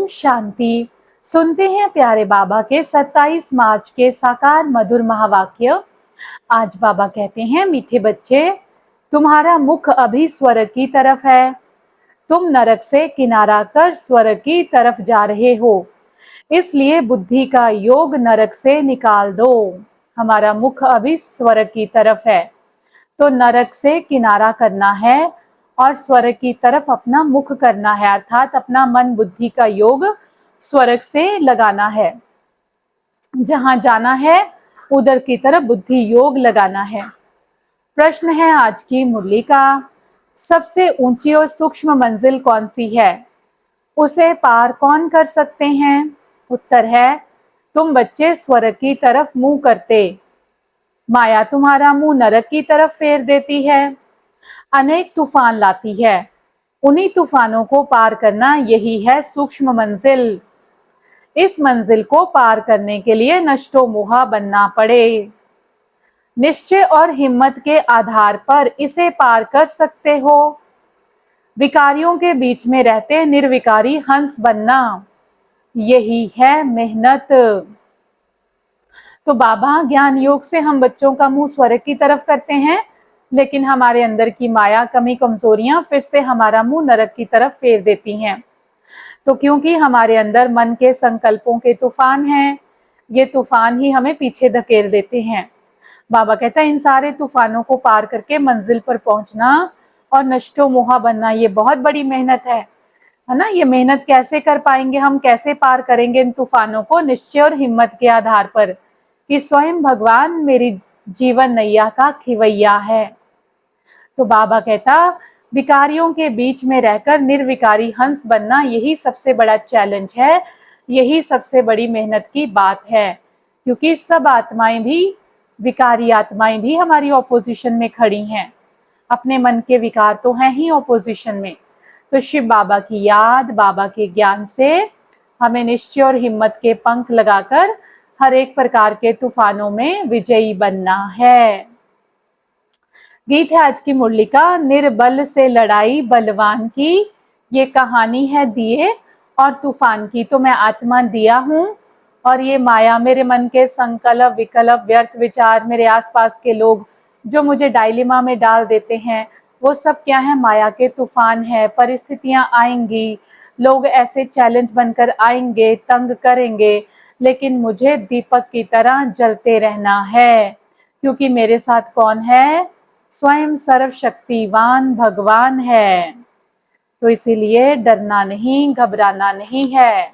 शांति। सुनते हैं प्यारे बाबा के 27 मार्च के साकार मधुर महावाक्य। आज बाबा कहते हैं, मीठे बच्चे, तुम्हारा मुख अभी स्वर्ग की तरफ है। तुम नरक से किनारा कर स्वर्ग की तरफ जा रहे हो, इसलिए बुद्धि का योग नरक से निकाल दो। हमारा मुख अभी स्वर्ग की तरफ है, तो नरक से किनारा करना है और स्वर्ग की तरफ अपना मुख करना है, अर्थात अपना मन बुद्धि का योग स्वर्ग से लगाना है। जहां जाना है उधर की तरफ बुद्धि योग लगाना है। प्रश्न है आज की मुरली का, सबसे ऊंची और सूक्ष्म मंजिल कौन सी है? उसे पार कौन कर सकते हैं? उत्तर है, तुम बच्चे स्वर्ग की तरफ मुंह करते, माया तुम्हारा मुंह नरक की तरफ फेर देती है, अनेक तूफान लाती है। उन्हीं तूफानों को पार करना यही है सूक्ष्म मंजिल। इस मंजिल को पार करने के लिए नष्टो मोहा बनना पड़े। निश्चय और हिम्मत के आधार पर इसे पार कर सकते हो। विकारियों के बीच में रहते निर्विकारी हंस बनना, यही है मेहनत। तो बाबा ज्ञान योग से हम बच्चों का मुंह स्वर्ग की तरफ करते हैं, लेकिन हमारे अंदर की माया, कमी, कमजोरियां फिर से हमारा मुंह नरक की तरफ फेर देती हैं। तो क्योंकि हमारे अंदर मन के संकल्पों के तूफान हैं, ये तूफान ही हमें पीछे धकेल देते हैं। बाबा कहता है, इन सारे तूफानों को पार करके मंजिल पर पहुंचना और नष्टो मोहा बनना, ये बहुत बड़ी मेहनत है ना। ये मेहनत कैसे कर पाएंगे हम, कैसे पार करेंगे इन तूफानों को? निश्चय और हिम्मत के आधार पर कि स्वयं भगवान मेरी जीवन नैया का खिवैया है। तो बाबा कहता, विकारियों के बीच में रहकर निर्विकारी हंस बनना, यही सबसे बड़ा चैलेंज है, यही सबसे बड़ी मेहनत की बात है। क्योंकि सब आत्माएं भी, विकारी आत्माएं भी हमारी ऑपोजिशन में खड़ी हैं। अपने मन के विकार तो हैं ही ऑपोजिशन में। तो शिव बाबा की याद, बाबा के ज्ञान से हमें निश्चय और हिम्मत के पंख लगाकर हर एक प्रकार के तूफानों में विजयी बनना है। गीत है आज की मुरली का, निर्बल से लड़ाई बलवान की, ये कहानी है दिए और तूफान की। तो मैं आत्मा दिया हूँ और ये माया, मेरे मन के संकल्प, विकल्प, व्यर्थ विचार, मेरे आसपास के लोग जो मुझे डायलिमा में डाल देते हैं, वो सब क्या है? माया के तूफान है। परिस्थितियां आएंगी, लोग ऐसे चैलेंज बनकर आएंगे, तंग करेंगे, लेकिन मुझे दीपक की तरह जलते रहना है। क्योंकि मेरे साथ कौन है? स्वयं सर्वशक्तिवान भगवान है। तो इसीलिए डरना नहीं, घबराना नहीं है।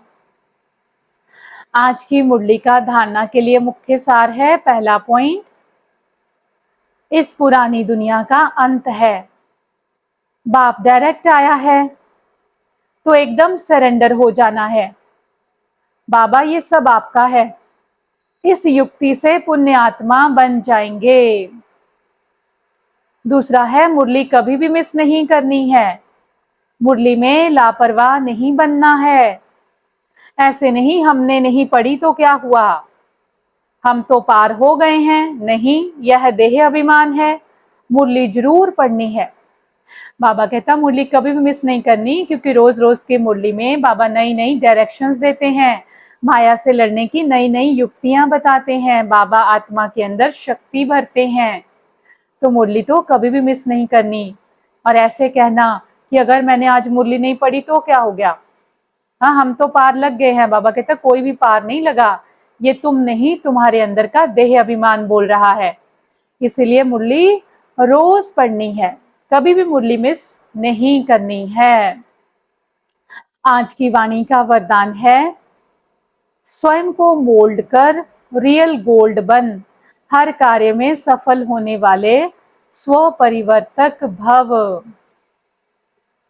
आज की मुरली का धारणा के लिए मुख्य सार है, पहला पॉइंट, इस पुरानी दुनिया का अंत है। बाप डायरेक्ट आया है तो एकदम सरेंडर हो जाना है। बाबा ये सब आपका है, इस युक्ति से पुण्य आत्मा बन जाएंगे। दूसरा है, मुरली कभी भी मिस नहीं करनी है। मुरली में लापरवाह नहीं बनना है। ऐसे नहीं, हमने नहीं पढ़ी तो क्या हुआ, हम तो पार हो गए हैं। नहीं, यह देह अभिमान है, मुरली जरूर पढ़नी है। बाबा कहता, मुरली कभी भी मिस नहीं करनी, क्योंकि रोज रोज की मुरली में बाबा नई नई डायरेक्शंस देते हैं, माया से लड़ने की नई नई युक्तियां बताते हैं, बाबा आत्मा के अंदर शक्ति भरते हैं। तो मुरली तो कभी भी मिस नहीं करनी। और ऐसे कहना कि अगर मैंने आज मुरली नहीं पढ़ी तो क्या हो गया, हाँ हम तो पार लग गए हैं। बाबा कहता, कोई भी पार नहीं लगा, ये तुम नहीं, तुम्हारे अंदर का देह अभिमान बोल रहा है। इसीलिए मुरली रोज पढ़नी है, कभी भी मुरली मिस नहीं करनी है। आज की वाणी का वरदान है, स्वयं को मोल्ड कर रियल गोल्ड बन, हर कार्य में सफल होने वाले स्व परिवर्तक भव।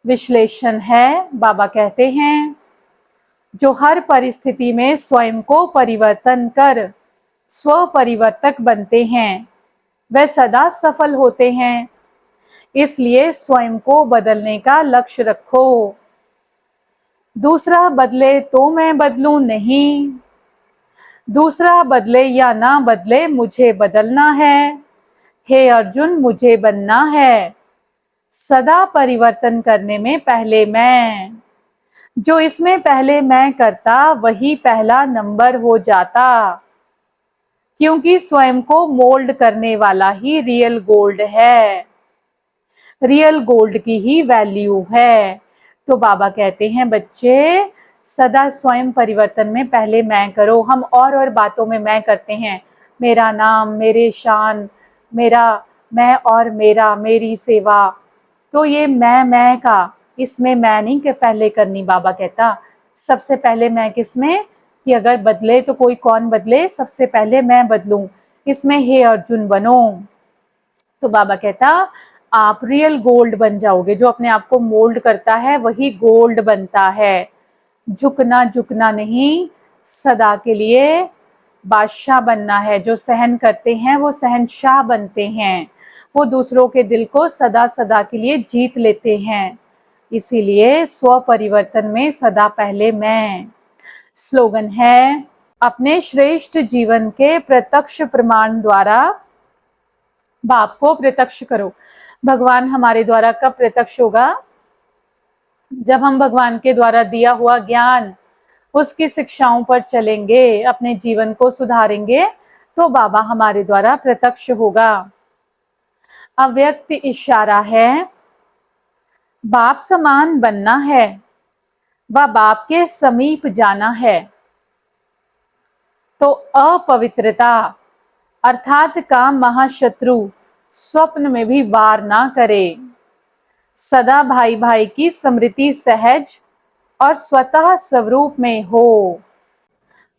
विश्लेषण है, बाबा कहते हैं, जो हर परिस्थिति में स्वयं को परिवर्तन कर स्व परिवर्तक बनते हैं, वह सदा सफल होते हैं। इसलिए स्वयं को बदलने का लक्ष्य रखो। दूसरा बदले तो मैं बदलूं नहीं, दूसरा बदले या ना बदले, मुझे बदलना है। हे अर्जुन, मुझे बनना है। सदा परिवर्तन करने में पहले मैं। जो इसमें पहले मैं करता वही पहला नंबर हो जाता, क्योंकि स्वयं को मोल्ड करने वाला ही रियल गोल्ड है, रियल गोल्ड की ही वैल्यू है। तो बाबा कहते हैं बच्चे सदा स्वयं परिवर्तन में पहले मैं करो। हम और बातों में मैं करते हैं, मेरा नाम, मेरे शान, मेरा, मैं और मेरा, मेरी सेवा। तो ये मैं का, इसमें मैं नहीं कि पहले करनी। बाबा कहता सबसे पहले मैं किसमें, कि अगर बदले तो कोई कौन बदले, सबसे पहले मैं बदलूं, इसमें हे अर्जुन बनो। तो बाबा कहता आप रियल गोल्ड बन जाओगे। जो अपने आप को मोल्ड करता है वही गोल्ड बनता है। झुकना झुकना नहीं, सदा के लिए बादशाह बनना है। जो सहन करते हैं वो सहनशाह बनते हैं, वो दूसरों के दिल को सदा सदा के लिए जीत लेते हैं। इसीलिए स्व परिवर्तन में सदा पहले मैं। स्लोगन है अपने श्रेष्ठ जीवन के प्रत्यक्ष प्रमाण द्वारा बाप को प्रत्यक्ष करो। भगवान हमारे द्वारा कब प्रत्यक्ष होगा? जब हम भगवान के द्वारा दिया हुआ ज्ञान, उसकी शिक्षाओं पर चलेंगे, अपने जीवन को सुधारेंगे, तो बाबा हमारे द्वारा प्रत्यक्ष होगा। अव्यक्त इशारा है, बाप समान बनना है व बाप के समीप जाना है। तो अपवित्रता अर्थात काम महाशत्रु स्वप्न में भी वार ना करे। सदा भाई भाई की स्मृति सहज और स्वतः स्वरूप में हो।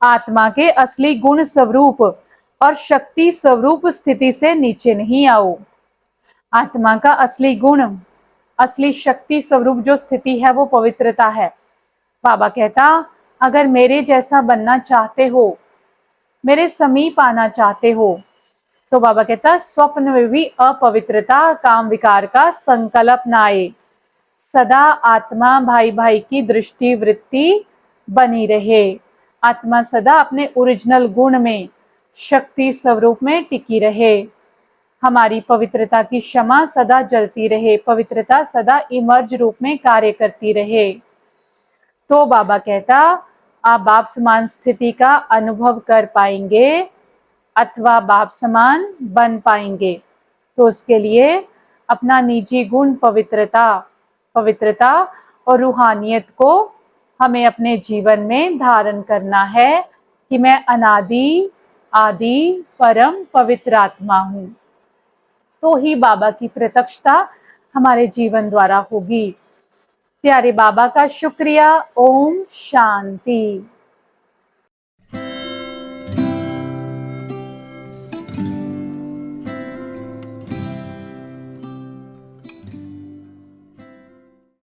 आत्मा के असली गुण स्वरूप और शक्ति स्वरूप स्थिति से नीचे नहीं आओ। आत्मा का असली गुण, असली शक्ति स्वरूप जो स्थिति है वो पवित्रता है। बाबा कहता अगर मेरे जैसा बनना चाहते हो, मेरे समीप आना चाहते हो, तो बाबा कहता स्वप्न में भी अपवित्रता काम विकार का संकल्प ना आए। सदा आत्मा भाई भाई की दृष्टि वृत्ति बनी रहे। आत्मा सदा अपने ओरिजिनल गुण में, शक्ति स्वरूप में टिकी रहे। हमारी पवित्रता की क्षमा सदा जलती रहे, पवित्रता सदा इमर्ज रूप में कार्य करती रहे। तो बाबा कहता आप बाप समान स्थिति का अनुभव कर पाएंगे अथवा बाप समान बन पाएंगे। तो उसके लिए अपना निजी गुण पवित्रता और रूहानियत को हमें अपने जीवन में धारण करना है कि मैं अनादि आदि परम पवित्र आत्मा हूँ। तो ही बाबा की प्रत्यक्षता हमारे जीवन द्वारा होगी। प्यारे बाबा का शुक्रिया। ओम शांति।